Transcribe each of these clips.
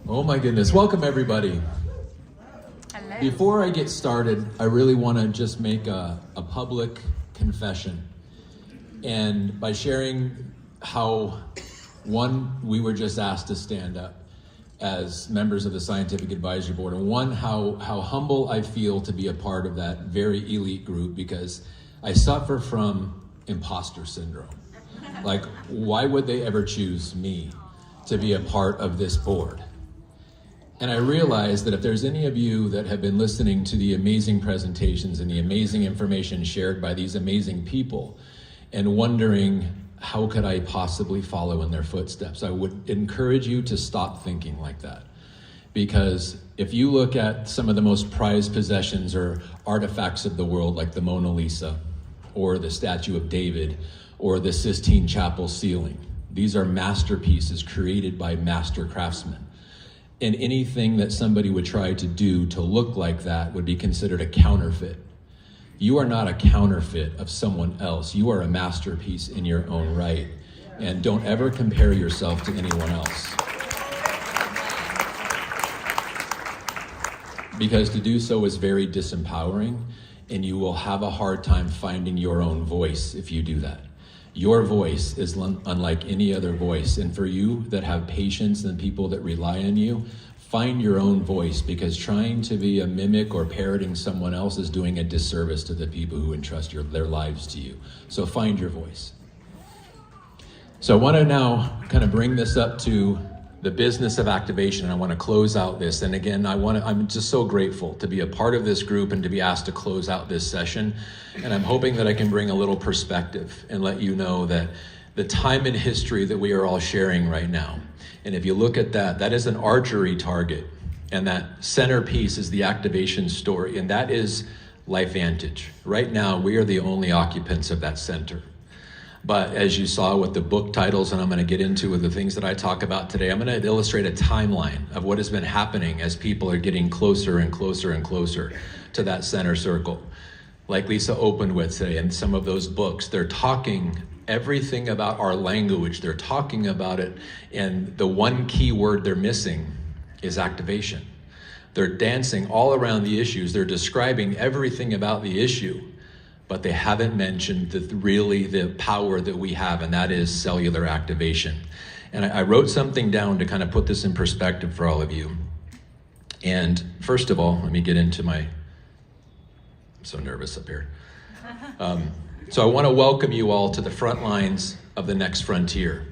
Oh my goodness, welcome everybody. Hello. Before I get started, I really want to just make a public confession. And by sharing how, one, we were just asked to stand up as members of the Scientific Advisory Board, and one, how humble I feel to be a part of that very elite group, because I suffer from imposter syndrome. Like, why would they ever choose me to be a part of this board? And I realized that if there's any of you that have been listening to the amazing presentations and the amazing information shared by these amazing people and wondering how could I possibly follow in their footsteps, I would encourage you to stop thinking like that. Because if you look at some of the most prized possessions or artifacts of the world, like the Mona Lisa or the Statue of David or the Sistine Chapel ceiling, these are masterpieces created by master craftsmen. And anything that somebody would try to do to look like that would be considered a counterfeit. You are not a counterfeit of someone else. You are a masterpiece in your own right. And don't ever compare yourself to anyone else. Because to do so is very disempowering, and you will have a hard time finding your own voice if you do that. Your voice is unlike any other voice. And for you that have patience and people that rely on you, find your own voice, because trying to be a mimic or parroting someone else is doing a disservice to the people who entrust their lives to you. So find your voice. So I want to now kind of bring this up to the business of activation, and I want to close out this. And again, I'm just so grateful to be a part of this group and to be asked to close out this session. And I'm hoping that I can bring a little perspective and let you know that the time in history that we are all sharing right now, and if you look at that, that is an archery target, and that centerpiece is the activation story, and that is LifeVantage. Right now, we are the only occupants of that center. But as you saw with the book titles, and I'm going to get into with the things that I talk about today, I'm going to illustrate a timeline of what has been happening as people are getting closer and closer and closer to that center circle. Like Lisa opened with today, and some of those books, they're talking everything about our language. They're talking about it, and the one key word they're missing is activation. They're dancing all around the issues. They're describing everything about the issue, but they haven't mentioned the power that we have, and that is cellular activation. And I wrote something down to kind of put this in perspective for all of you. And first of all, let me get into I'm so nervous up here. So I want to welcome you all to the front lines of the next frontier,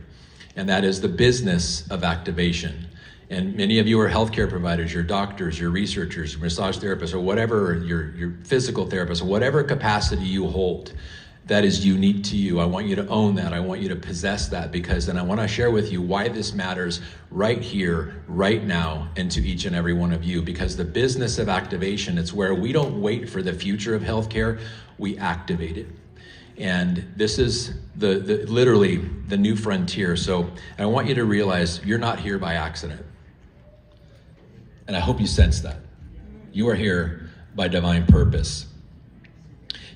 and that is the business of activation. And many of you are healthcare providers, you're doctors, you're researchers, you're massage therapists, or whatever, your physical therapists, or whatever capacity you hold that is unique to you. I want you to own that. I want you to possess that, because then I want to share with you why this matters right here, right now, and to each and every one of you. Because the business of activation, it's where we don't wait for the future of healthcare, we activate it. And this is literally the new frontier. So I want you to realize you're not here by accident. And I hope you sense that. You are here by divine purpose.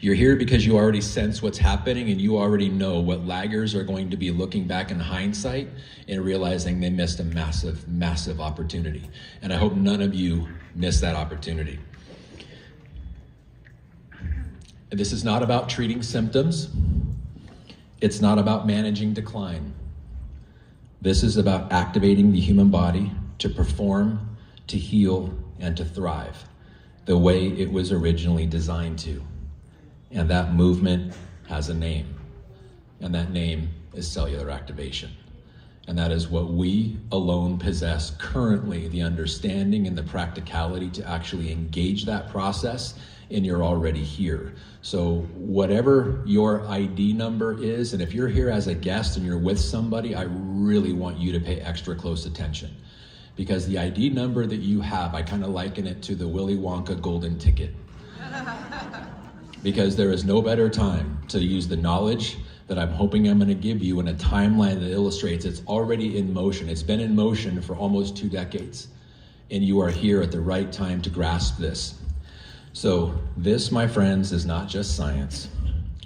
You're here because you already sense what's happening, and you already know what laggers are going to be looking back in hindsight and realizing they missed a massive, massive opportunity. And I hope none of you miss that opportunity. And this is not about treating symptoms. It's not about managing decline. This is about activating the human body to perform, to heal, and to thrive the way it was originally designed to. And that movement has a name, and that name is cellular activation. And that is what we alone possess currently, the understanding and the practicality to actually engage that process, and you're already here. So whatever your ID number is, and if you're here as a guest and you're with somebody, I really want you to pay extra close attention. Because the ID number that you have, I kind of liken it to the Willy Wonka golden ticket. Because there is no better time to use the knowledge that I'm hoping I'm going to give you in a timeline that illustrates it's already in motion. It's been in motion for almost 2 decades. And you are here at the right time to grasp this. So this, my friends, is not just science.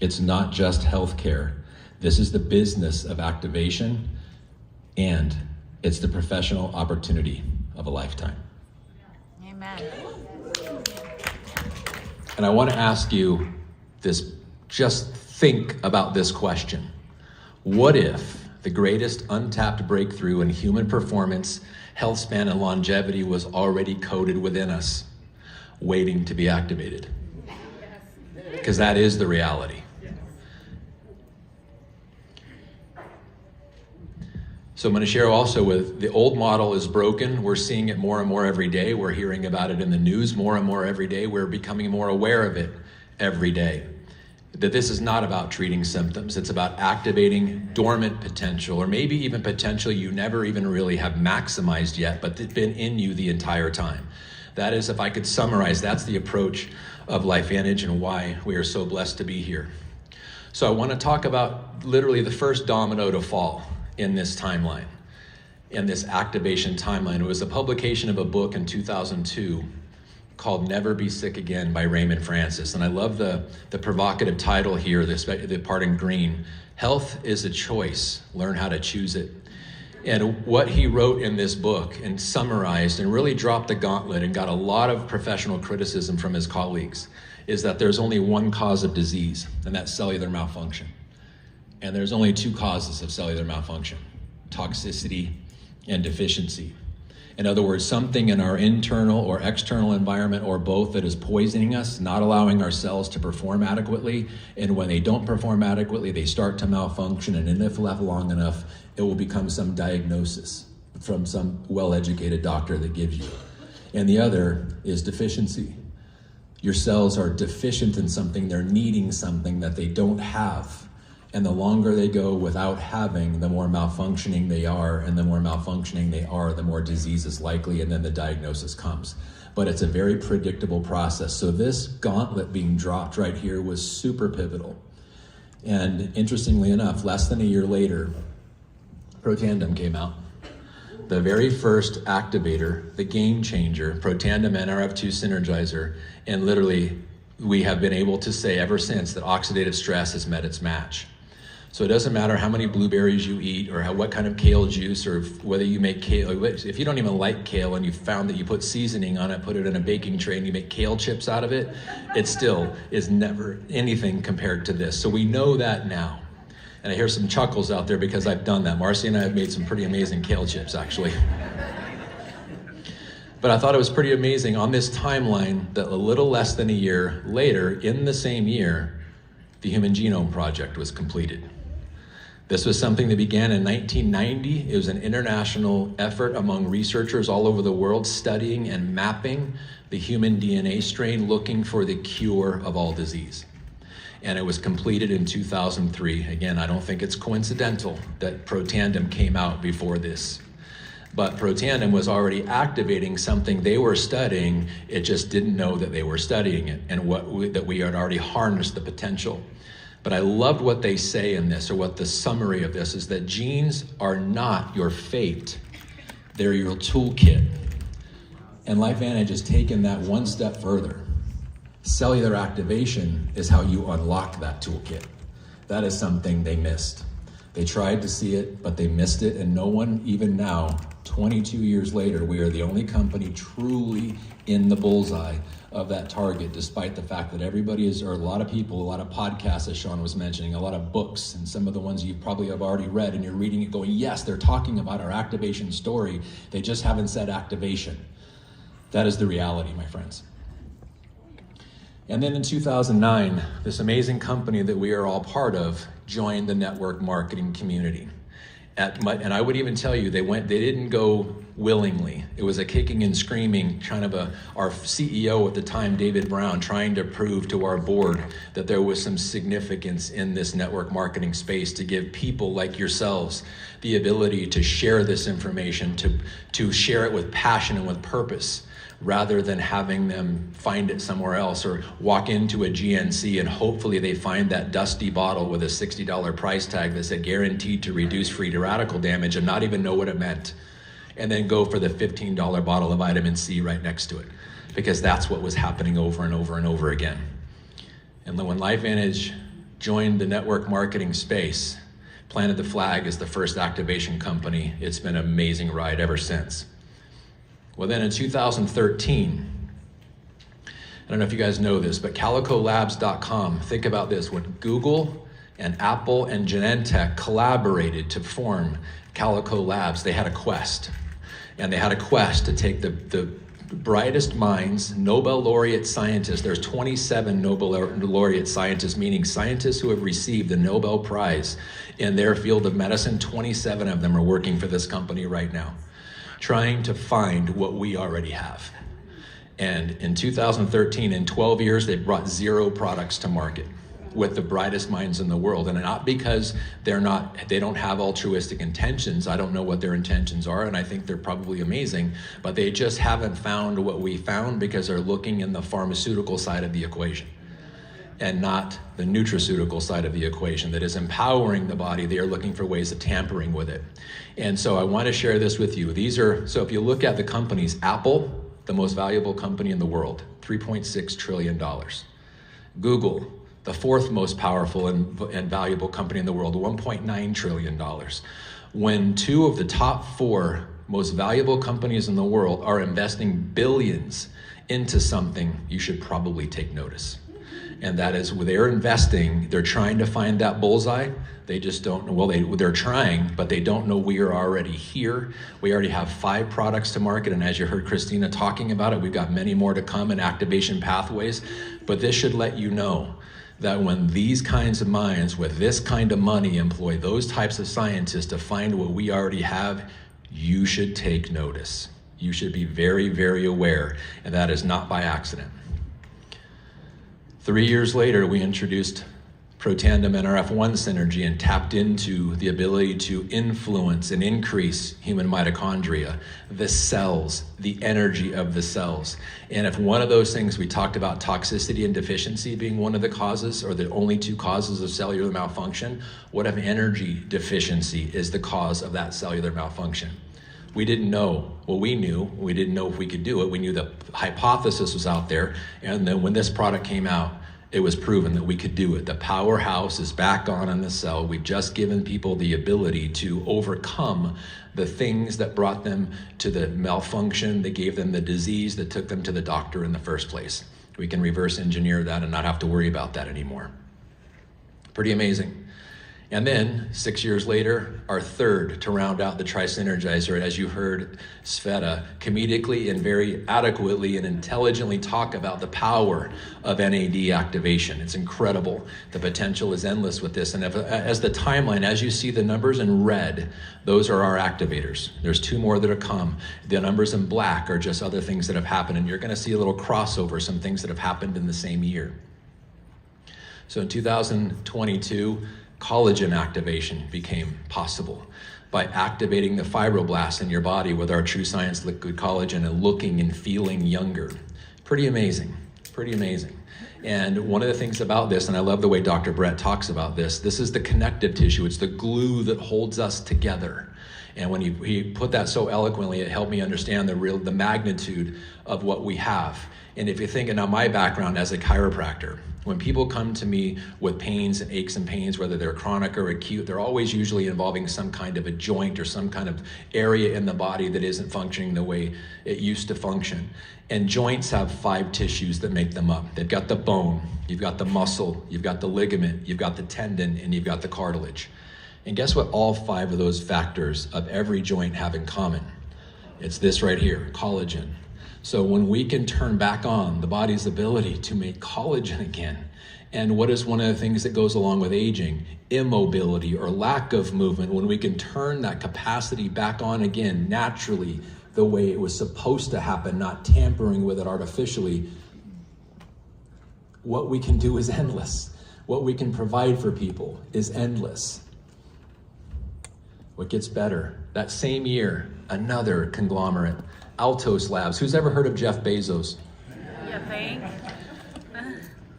It's not just healthcare. This is the business of activation, and it's the professional opportunity of a lifetime. Amen. And I want to ask you this, just think about this question. What if the greatest untapped breakthrough in human performance, health span, and longevity was already coded within us, waiting to be activated? Because that is the reality. So I'm going to share also with the old model is broken. We're seeing it more and more every day. We're hearing about it in the news more and more every day. We're becoming more aware of it every day. That this is not about treating symptoms. It's about activating dormant potential, or maybe even potential you never even really have maximized yet, but it's been in you the entire time. That is, if I could summarize, that's the approach of LifeVantage and why we are so blessed to be here. So I want to talk about literally the first domino to fall in this timeline, in this activation timeline. It was a publication of a book in 2002 called Never Be Sick Again by Raymond Francis. And I love the provocative title here, the part in green. Health is a choice. Learn how to choose it. And what he wrote in this book and summarized and really dropped the gauntlet and got a lot of professional criticism from his colleagues is that there's only one cause of disease, and that's cellular malfunction. And there's only two causes of cellular malfunction: toxicity and deficiency. In other words, something in our internal or external environment or both that is poisoning us, not allowing our cells to perform adequately. And when they don't perform adequately, they start to malfunction. And if left long enough, it will become some diagnosis from some well-educated doctor that gives you. And the other is deficiency. Your cells are deficient in something. They're needing something that they don't have. And the longer they go without having, the more malfunctioning they are, and the more malfunctioning they are, the more disease is likely, and then the diagnosis comes. But it's a very predictable process. So this gauntlet being dropped right here was super pivotal. And interestingly enough, less than a year later, Protandim came out. The very first activator, the game changer, Protandim NRF2 Synergizer, and literally we have been able to say ever since that oxidative stress has met its match. So it doesn't matter how many blueberries you eat or what kind of kale juice, or whether you make kale. If you don't even like kale and you found that you put seasoning on it, put it in a baking tray and you make kale chips out of it, it still is never anything compared to this. So we know that now. And I hear some chuckles out there because I've done that. Marcy and I have made some pretty amazing kale chips, actually. But I thought it was pretty amazing on this timeline that a little less than a year later, in the same year, the Human Genome Project was completed. This was something that began in 1990. It was an international effort among researchers all over the world studying and mapping the human DNA strain, looking for the cure of all disease. And it was completed in 2003. Again, I don't think it's coincidental that Protandim came out before this. But Protandim was already activating something they were studying. It just didn't know that they were studying it, and that we had already harnessed the potential. But I loved what they say in this, or what the summary of this is, that genes are not your fate. They're your toolkit. And LifeVantage has taken that one step further. Cellular activation is how you unlock that toolkit. That is something they missed. They tried to see it, but they missed it, and no one, even now, 22 years later, we are the only company truly in the bullseye of that target, despite the fact that or a lot of people, a lot of podcasts, as Sean was mentioning, a lot of books, and some of the ones you probably have already read, and you're reading it going, yes, they're talking about our activation story. They just haven't said activation. That is the reality, my friends. And then in 2009, this amazing company that we are all part of joined the network marketing community. And I would even tell you, they didn't go willingly. It was a kicking and screaming, our CEO at the time, David Brown, trying to prove to our board that there was some significance in this network marketing space to give people like yourselves the ability to share this information, to share it with passion and with purpose, rather than having them find it somewhere else or walk into a GNC and hopefully they find that dusty bottle with a $60 price tag that said guaranteed to reduce free radical damage and not even know what it meant, and then go for the $15 bottle of vitamin C right next to it, because that's what was happening over and over and over again. And then when LifeVantage joined the network marketing space, planted the flag as the first activation company, it's been an amazing ride ever since. Well, then in 2013, I don't know if you guys know this, but calicolabs.com, think about this, when Google and Apple and Genentech collaborated to form Calico Labs, they had a quest. And they had a quest to take the brightest minds, Nobel laureate scientists. There's 27 Nobel laureate scientists, meaning scientists who have received the Nobel Prize in their field of medicine. 27 of them are working for this company right now, trying to find what we already have. And in 2013, in 12 years, they brought 0 products to market with the brightest minds in the world. And not because they don't have altruistic intentions. I don't know what their intentions are, and I think they're probably amazing, but they just haven't found what we found because they're looking in the pharmaceutical side of the equation and not the nutraceutical side of the equation that is empowering the body. They are looking for ways of tampering with it. And so I want to share this with you. So if you look at the companies, Apple, the most valuable company in the world, $3.6 trillion. Google, the 4th most powerful and valuable company in the world, $1.9 trillion. When 2 of the top 4 most valuable companies in the world are investing billions into something, you should probably take notice. And that is, where they're investing, they're trying to find that bullseye. They just don't know, well, they're trying, but they don't know we are already here. We already have 5 products to market, and as you heard Christina talking about it, we've got many more to come in activation pathways. But this should let you know that when these kinds of minds with this kind of money employ those types of scientists to find what we already have, you should take notice. You should be very, very aware, and that is not by accident. 3 years later, we introduced Protandem NRF1 synergy and tapped into the ability to influence and increase human mitochondria, the cells, the energy of the cells. And if one of those things, we talked about toxicity and deficiency being one of the causes, or the only 2 causes of cellular malfunction, what if energy deficiency is the cause of that cellular malfunction? We didn't know. Well, we knew. We didn't know if we could do it. We knew the hypothesis was out there. And then when this product came out, it was proven that we could do it. The powerhouse is back on in the cell. We've just given people the ability to overcome the things that brought them to the malfunction, that gave them the disease, that took them to the doctor in the first place. We can reverse engineer that and not have to worry about that anymore. Pretty amazing. And then 6 years later, our third to round out the Tri-Synergizer, as you heard Sveta comedically and very adequately and intelligently talk about the power of NAD activation. It's incredible. The potential is endless with this. And as the timeline, as you see the numbers in red, those are our activators. There's 2 more that are come. The numbers in black are just other things that have happened. And you're going to see a little crossover, some things that have happened in the same year. So in 2022, collagen activation became possible by activating the fibroblasts in your body with our True Science liquid collagen and looking and feeling younger. Pretty amazing, pretty amazing. And one of the things about this, and I love the way Dr. Brett talks about this is the connective tissue. It's the glue that holds us together. And when he put that so eloquently, it helped me understand the magnitude of what we have. And if you think, and now my background as a chiropractor, when people come to me with pains and aches and pains, whether they're chronic or acute, they're always usually involving some kind of a joint or some kind of area in the body that isn't functioning the way it used to function. And joints have 5 tissues that make them up. They've got the bone, you've got the muscle, you've got the ligament, you've got the tendon, and you've got the cartilage. And guess what all 5 of those factors of every joint have in common? It's this right here, collagen. So when we can turn back on the body's ability to make collagen again, and what is one of the things that goes along with aging? Immobility or lack of movement. When we can turn that capacity back on again naturally, the way it was supposed to happen, not tampering with it artificially, what we can do is endless. What we can provide for people is endless. What gets better? That same year, another conglomerate, Altos Labs. Who's ever heard of Jeff Bezos? You think?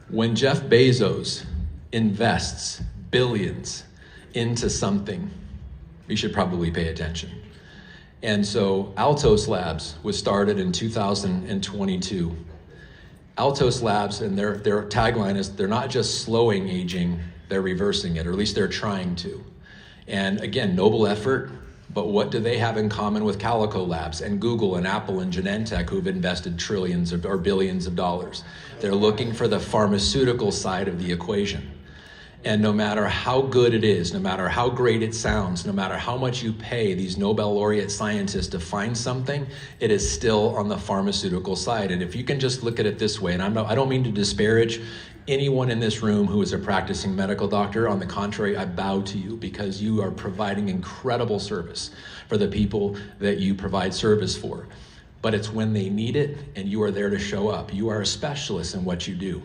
When Jeff Bezos invests billions into something, you should probably pay attention. And so Altos Labs was started in 2022. Altos Labs, and their tagline is, they're not just slowing aging, they're reversing it, or at least they're trying to. And again, noble effort, But what do they have in common with Calico Labs and Google and Apple and Genentech, who've invested trillions or billions of dollars? They're looking for the pharmaceutical side of the equation. And no matter how good it is, no matter how great it sounds, no matter how much you pay these Nobel laureate scientists to find something, it is still on the pharmaceutical side. And if you can just look at it this way, and I don't mean to disparage anyone in this room who is a practicing medical doctor. On the contrary, I bow to you because you are providing incredible service for the people that you provide service for. But it's when they need it and you are there to show up. You are a specialist in what you do.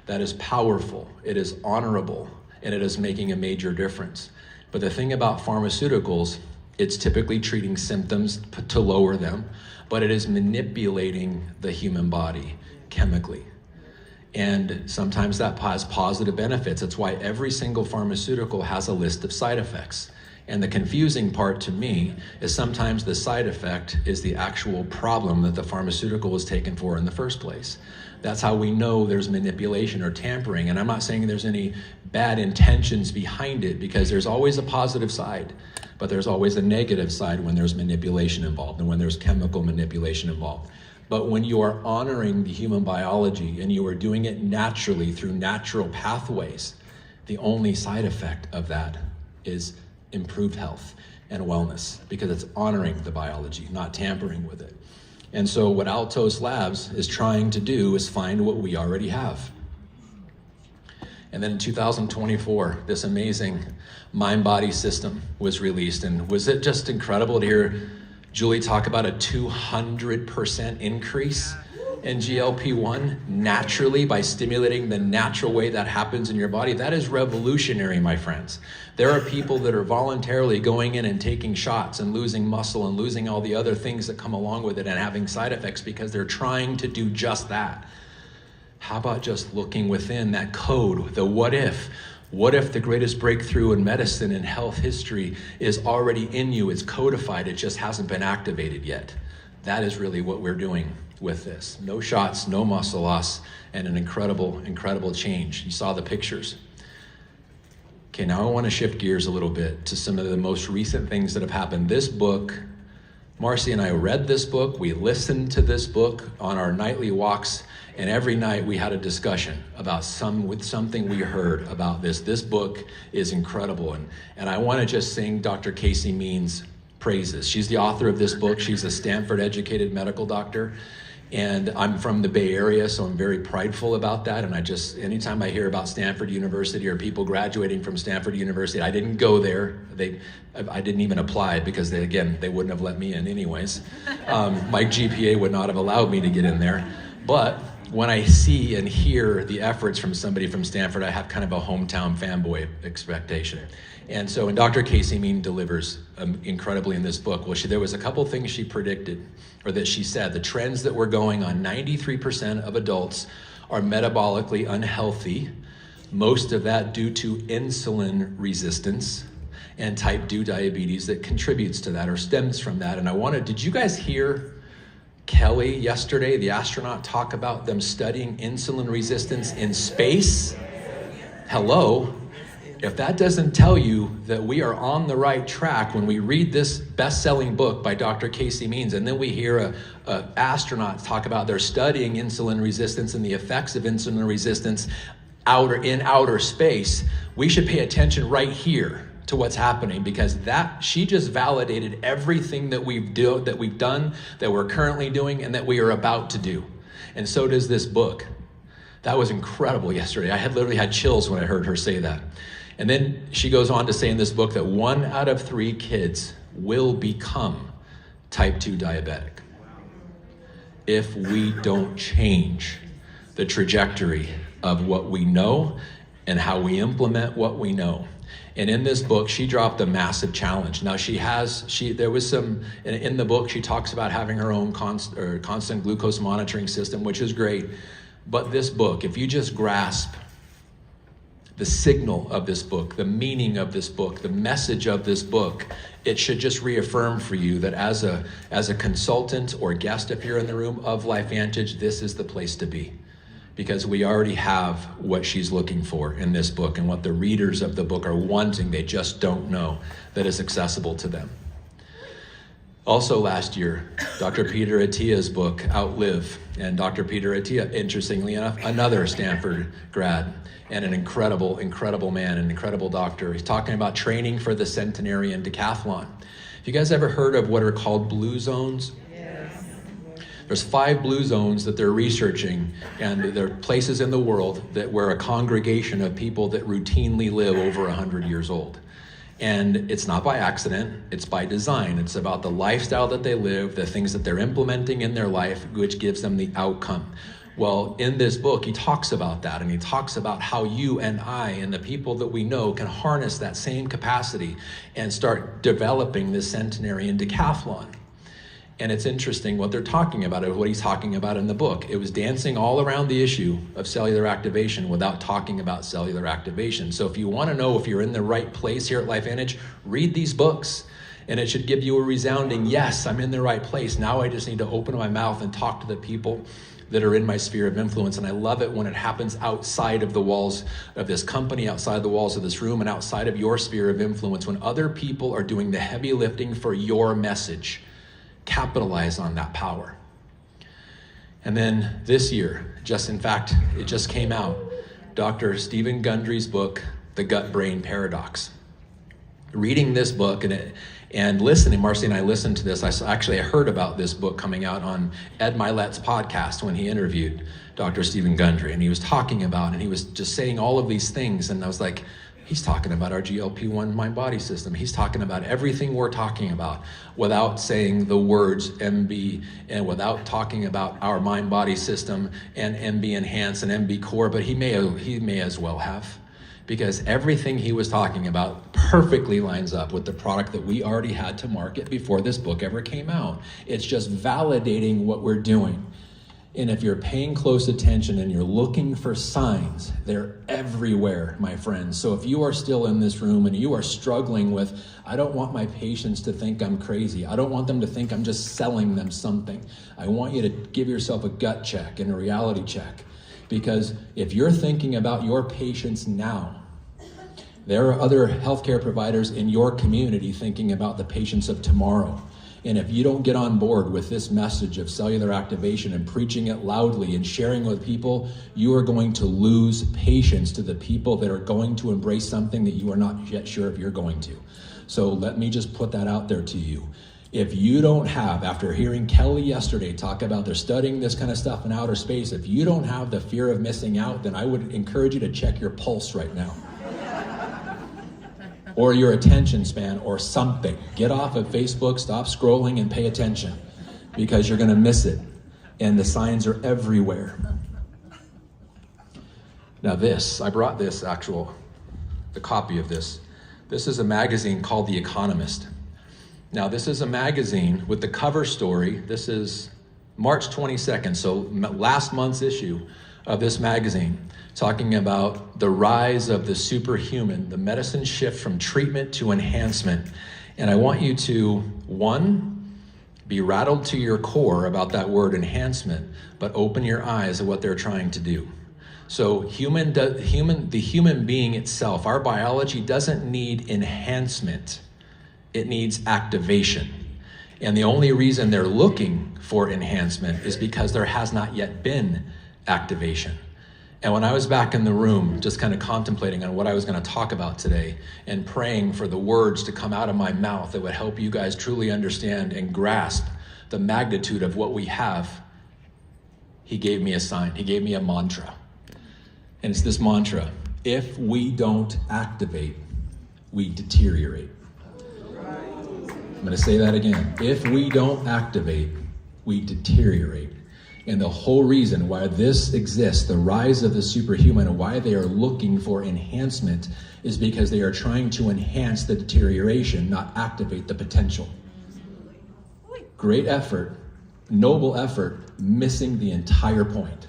That is powerful, it is honorable, and it is making a major difference. But the thing about pharmaceuticals, it's typically treating symptoms to lower them, but it is manipulating the human body chemically. And sometimes that has positive benefits. That's why every single pharmaceutical has a list of side effects. And the confusing part to me is sometimes the side effect is the actual problem that the pharmaceutical was taken for in the first place. That's how we know there's manipulation or tampering. And I'm not saying there's any bad intentions behind it, because there's always a positive side, but there's always a negative side when there's manipulation involved and when there's chemical manipulation involved. But when you are honoring the human biology and you are doing it naturally through natural pathways, the only side effect of that is improved health and wellness, because it's honoring the biology, not tampering with it. And so what Altos Labs is trying to do is find what we already have. And then in 2024, this amazing mind-body system was released. And was it just incredible to hear Julie talk about a 200% increase in GLP-1 naturally by stimulating the natural way that happens in your body? That is revolutionary, my friends. There are people that are voluntarily going in and taking shots and losing muscle and losing all the other things that come along with it and having side effects because they're trying to do just that. How about just looking within that code, the what if? What if the greatest breakthrough in medicine and health history is already in you? It's codified, it just hasn't been activated yet. That is really what we're doing with this. No shots, no muscle loss, and an incredible, incredible change. You saw the pictures. Okay, now I want to shift gears a little bit to some of the most recent things that have happened. This book, Marcy and I read this book, we listened to this book on our nightly walks, and every night we had a discussion about something we heard about this. This book is incredible, and I want to just sing Dr. Casey Means' praises. She's the author of this book. She's a Stanford-educated medical doctor, and I'm from the Bay Area, so I'm very prideful about that. And anytime I hear about Stanford University or people graduating from Stanford University, I didn't go there. I didn't even apply because they wouldn't have let me in anyways. My GPA would not have allowed me to get in there. But when I see and hear the efforts from somebody from Stanford, I have kind of a hometown fanboy expectation. And so, and Dr. Casey Mean delivers incredibly in this book. Well, there was a couple things she predicted, or that she said. The trends that were going on, 93% of adults are metabolically unhealthy, most of that due to insulin resistance and type 2 diabetes that contributes to that or stems from that. And did you guys hear Kelly yesterday, the astronaut, talk about them studying insulin resistance in space? Hello. If that doesn't tell you that we are on the right track when we read this best-selling book by Dr. Casey Means, and then we hear a astronaut talk about they're studying insulin resistance and the effects of insulin resistance in outer space, we should pay attention right here to what's happening, because she just validated everything that we've done, that we're currently doing, and that we are about to do. And so does this book. That was incredible yesterday. I had literally had chills when I heard her say that. And then she goes on to say in this book that 1 out of 3 kids will become type 2 diabetic if we don't change the trajectory of what we know and how we implement what we know. And in this book, she dropped a massive challenge. Now there was some, in the book, she talks about having her own constant glucose monitoring system, which is great. But this book, if you just grasp the signal of this book, the meaning of this book, the message of this book, it should just reaffirm for you that as a consultant or guest, if you're in the room of LifeVantage, this is the place to be. Because we already have what she's looking for in this book and what the readers of the book are wanting. They just don't know that is accessible to them. Also last year, Dr. Peter Attia's book, Outlive. And Dr. Peter Attia, interestingly enough, another Stanford grad and an incredible, incredible man, an incredible doctor. He's talking about training for the centenarian decathlon. Have you guys ever heard of what are called blue zones? Yes. There's 5 blue zones that they're researching, and they're places in the world that where a congregation of people that routinely live over 100 years old. And it's not by accident, it's by design. It's about the lifestyle that they live, the things that they're implementing in their life, which gives them the outcome. Well, in this book, he talks about that, and he talks about how you and I and the people that we know can harness that same capacity and start developing this centenarian decathlon. And it's interesting what they're talking about, what he's talking about in the book. It was dancing all around the issue of cellular activation without talking about cellular activation. So if you want to know if you're in the right place here at LifeVantage, read these books. And it should give you a resounding, yes, I'm in the right place. Now I just need to open my mouth and talk to the people that are in my sphere of influence. And I love it when it happens outside of the walls of this company, outside the walls of this room, and outside of your sphere of influence, when other people are doing the heavy lifting for your message. Capitalize on that power. And then this year, it just came out, Dr. Stephen Gundry's book, The Gut-Brain Paradox. Reading this book and listening, Marcy and I listened to this. I heard about this book coming out on Ed Milet's podcast when he interviewed Dr. Stephen Gundry, and he was talking about, and he was just saying all of these things, and I was like, he's talking about our GLP-1 mind-body system. He's talking about everything we're talking about without saying the words MB and without talking about our mind-body system and MB Enhance and MB Core, but he may as well have, because everything he was talking about perfectly lines up with the product that we already had to market before this book ever came out. It's just validating what we're doing. And if you're paying close attention and you're looking for signs, they're everywhere, my friends. So if you are still in this room and you are struggling with, I don't want my patients to think I'm crazy. I don't want them to think I'm just selling them something. I want you to give yourself a gut check and a reality check. Because if you're thinking about your patients now, there are other healthcare providers in your community thinking about the patients of tomorrow. And if you don't get on board with this message of cellular activation and preaching it loudly and sharing with people, you are going to lose patience to the people that are going to embrace something that you are not yet sure if you're going to. So let me just put that out there to you. If you don't have, after hearing Kelly yesterday talk about they're studying this kind of stuff in outer space, if you don't have the fear of missing out, then I would encourage you to check your pulse right now. Or your attention span or something. Get off of Facebook, stop scrolling and pay attention, because you're gonna miss it. And the signs are everywhere. Now I brought this the copy of this. This is a magazine called The Economist. Now this is a magazine with the cover story. This is March 22nd, so last month's issue of this magazine, talking about the rise of the superhuman, the medicine shift from treatment to enhancement. And I want you to, 1, be rattled to your core about that word enhancement, but open your eyes at what they're trying to do. So the human being itself, our biology doesn't need enhancement, it needs activation. And the only reason they're looking for enhancement is because there has not yet been activation. And when I was back in the room, just kind of contemplating on what I was going to talk about today and praying for the words to come out of my mouth that would help you guys truly understand and grasp the magnitude of what we have, he gave me a sign. He gave me a mantra. And it's this mantra: if we don't activate, we deteriorate. I'm going to say that again. If we don't activate, we deteriorate. And the whole reason why this exists, the rise of the superhuman, and why they are looking for enhancement, is because they are trying to enhance the deterioration, not activate the potential. Great effort, noble effort, missing the entire point.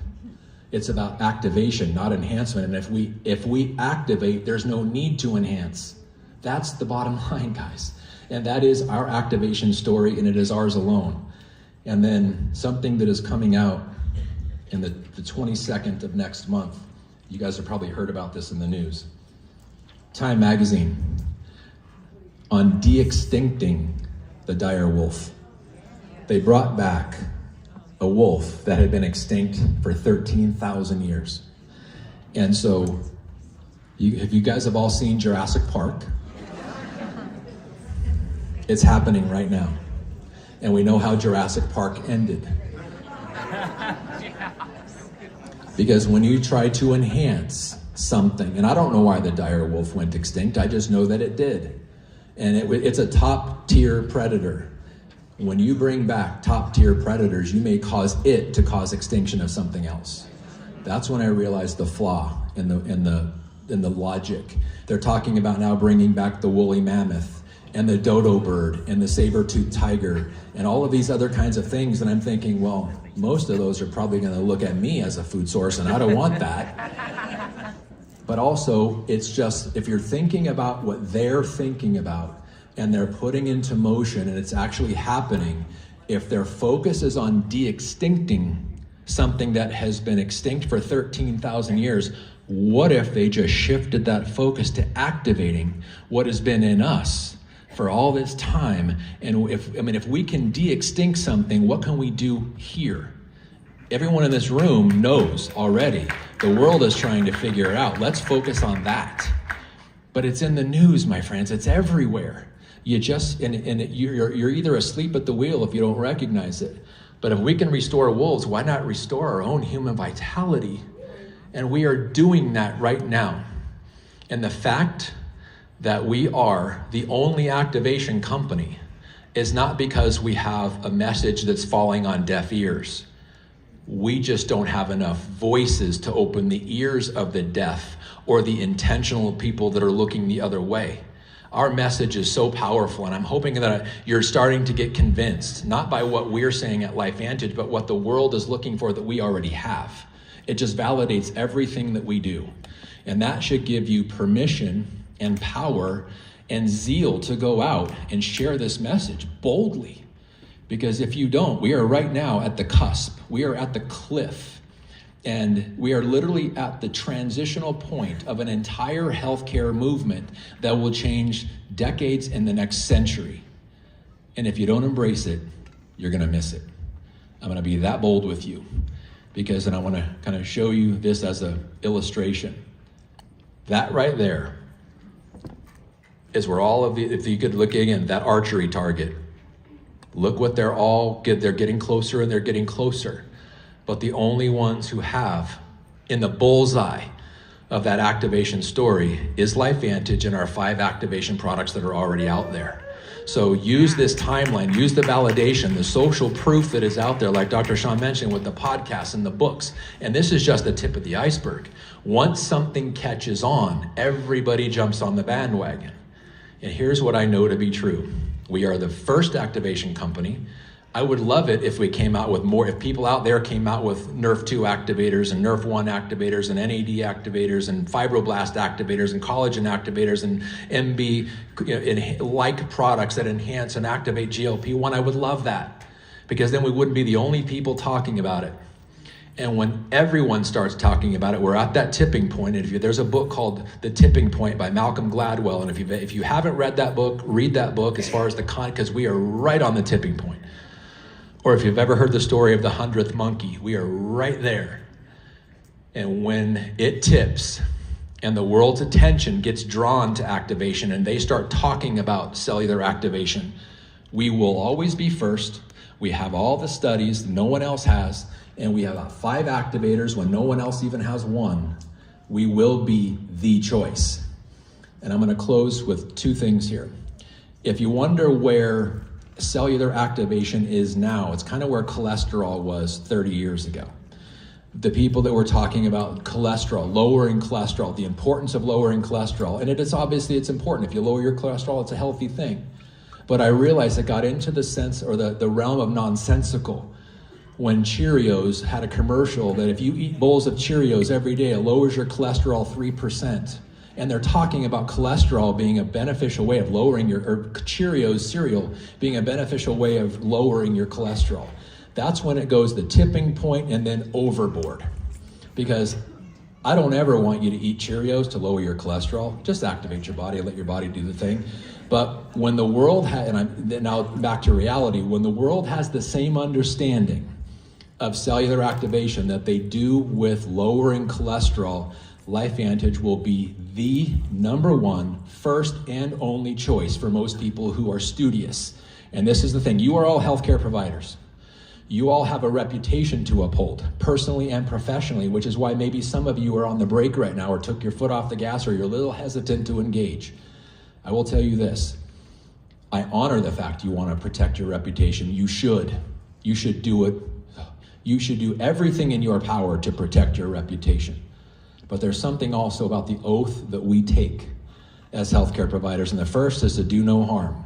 It's about activation, not enhancement. And if we activate, there's no need to enhance. That's the bottom line, guys. And that is our activation story, and it is ours alone. And then something that is coming out in the 22nd of next month. You guys have probably heard about this in the news. Time magazine on de-extincting the dire wolf. they brought back a wolf that had been extinct for 13,000 years. And so, if you guys have all seen Jurassic Park, it's happening right now. And we know how Jurassic Park ended. Because when you try to enhance something, and I don't know why the dire wolf went extinct, I just know that it did. And it's a top tier predator. When you bring back top tier predators, you may cause it to cause extinction of something else. That's when I realized the flaw in the logic. They're talking about now bringing back the woolly mammoth and the dodo bird and the saber-toothed tiger and all of these other kinds of things. And I'm thinking, well, most of those are probably going to look at me as a food source, and I don't want that. But also, it's just, if you're thinking about what they're thinking about and they're putting into motion and it's actually happening, if their focus is on de-extincting something that has been extinct for 13,000 years, what if they just shifted that focus to activating what has been in us for all this time? And if we can de-extinct something, what can we do here? Everyone in this room knows already. The world is trying to figure it out. Let's focus on that. But it's in the news, my friends. It's everywhere. You're either asleep at the wheel if you don't recognize it. But if we can restore wolves, why not restore our own human vitality? And we are doing that right now. And the fact that we are the only activation company is not because we have a message that's falling on deaf ears. We just don't have enough voices to open the ears of the deaf or the intentional people that are looking the other way. Our message is so powerful, and I'm hoping that you're starting to get convinced, not by what we're saying at LifeVantage, but what the world is looking for that we already have. It just validates everything that we do. And that should give you permission and power and zeal to go out and share this message boldly. Because if you don't, we are right now at the cusp. We are at the cliff. And we are literally at the transitional point of an entire healthcare movement that will change decades in the next century. And if you don't embrace it, you're going to miss it. I'm going to be that bold with you. And I want to kind of show you this as an illustration. That right there is where all of the, if you could look again, that archery target. Look what they're getting closer and they're getting closer. But the only ones who have in the bullseye of that activation story is LifeVantage and our 5 activation products that are already out there. So use this timeline, use the validation, the social proof that is out there, like Dr. Sean mentioned with the podcasts and the books. And this is just the tip of the iceberg. Once something catches on, everybody jumps on the bandwagon. And here's what I know to be true. We are the first activation company. I would love it if we came out with more, if people out there came out with Nerf2 activators and Nerf1 activators and NAD activators and fibroblast activators and collagen activators and MB like products that enhance and activate GLP-1. I would love that, because then we wouldn't be the only people talking about it. And when everyone starts talking about it, we're at that tipping point. And there's a book called The Tipping Point by Malcolm Gladwell. And if you haven't read that book, read that book as far as because we are right on the tipping point. Or if you've ever heard the story of the 100th monkey, we are right there. And when it tips and the world's attention gets drawn to activation and they start talking about cellular activation, we will always be first. We have all the studies no one else has, and we have 5 activators when no one else even has one. We will be the choice. And I'm going to close with 2 things here. If you wonder where cellular activation is now, it's kind of where cholesterol was 30 years ago. The people that were talking about cholesterol, lowering cholesterol, the importance of lowering cholesterol, and it's important. If you lower your cholesterol, it's a healthy thing. But I realized it got into the sense or the realm of nonsensical when Cheerios had a commercial that if you eat bowls of Cheerios every day, it lowers your cholesterol 3%. And they're talking about cholesterol being a beneficial way of lowering or Cheerios cereal being a beneficial way of lowering your cholesterol. That's when it goes the tipping point and then overboard. Because I don't ever want you to eat Cheerios to lower your cholesterol. Just activate your body and let your body do the thing. But when the world now back to reality, when the world has the same understanding of cellular activation that they do with lowering cholesterol, LifeVantage will be the number one, first and only choice for most people who are studious. And this is the thing, you are all healthcare providers. You all have a reputation to uphold, personally and professionally, which is why maybe some of you are on the brake right now or took your foot off the gas or you're a little hesitant to engage. I will tell you this, I honor the fact you want to protect your reputation. You should. You should do it. You should do everything in your power to protect your reputation. But there's something also about the oath that we take as healthcare providers. And the first is to do no harm.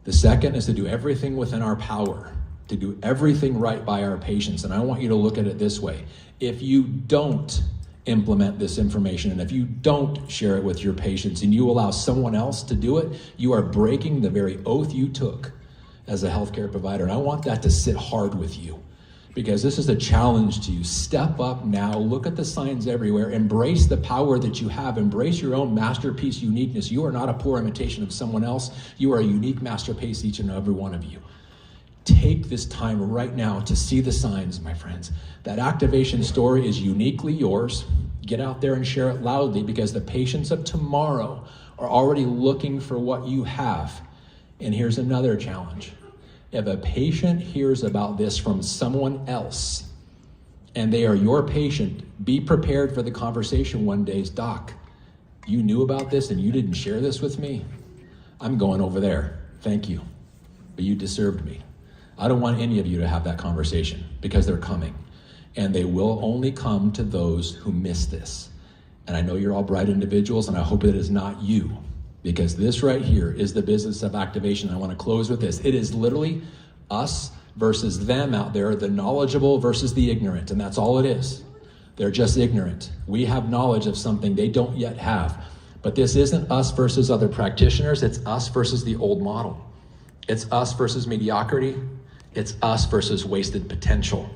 The second is to do everything within our power, to do everything right by our patients. And I want you to look at it this way. If you don't implement this information and if you don't share it with your patients and you allow someone else to do it, you are breaking the very oath you took as a healthcare provider. And I want that to sit hard with you because this is a challenge to you. Step up now, look at the signs everywhere, embrace the power that you have, embrace your own masterpiece uniqueness. You are not a poor imitation of someone else. You are a unique masterpiece, each and every one of you. Take this time right now to see the signs, my friends. That activation story is uniquely yours. Get out there and share it loudly because the patients of tomorrow are already looking for what you have. And here's another challenge. If a patient hears about this from someone else and they are your patient, be prepared for the conversation one day. Doc, you knew about this and you didn't share this with me? I'm going over there. Thank you. But you deserved me. I don't want any of you to have that conversation because they're coming. And they will only come to those who miss this. And I know you're all bright individuals and I hope it is not you. Because this right here is the business of activation. I want to close with this. It is literally us versus them out there, the knowledgeable versus the ignorant. And that's all it is. They're just ignorant. We have knowledge of something they don't yet have. But this isn't us versus other practitioners. It's us versus the old model. It's us versus mediocrity. It's us versus wasted potential.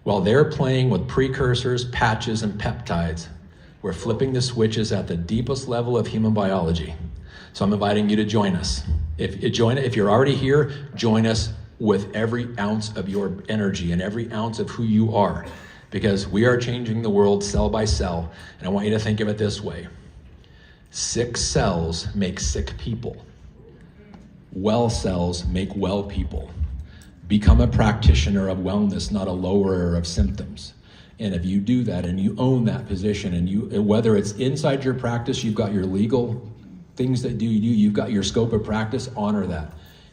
While they're playing with precursors, patches, and peptides, we're flipping the switches at the deepest level of human biology. So I'm inviting you to join us. If you're already here, join us with every ounce of your energy and every ounce of who you are, because we are changing the world cell by cell. And I want you to think of it this way. Sick cells make sick people. Well cells make well people. Become a practitioner of wellness, not a lowerer of symptoms. And if you do that and you own that position, and whether it's inside your practice, you've got your legal things that you've got your scope of practice, honor that.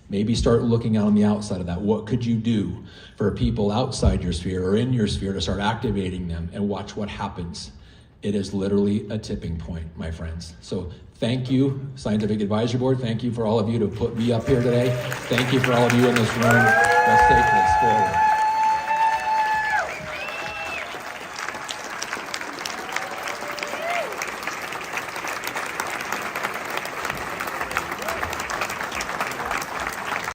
Maybe start looking out on the outside of that. What could you do for people outside your sphere or in your sphere to start activating them and watch what happens? It is literally a tipping point, my friends. So thank you, Scientific Advisory Board. Thank you for all of you to put me up here today. Thank you for all of you in this room. Let's take this forward.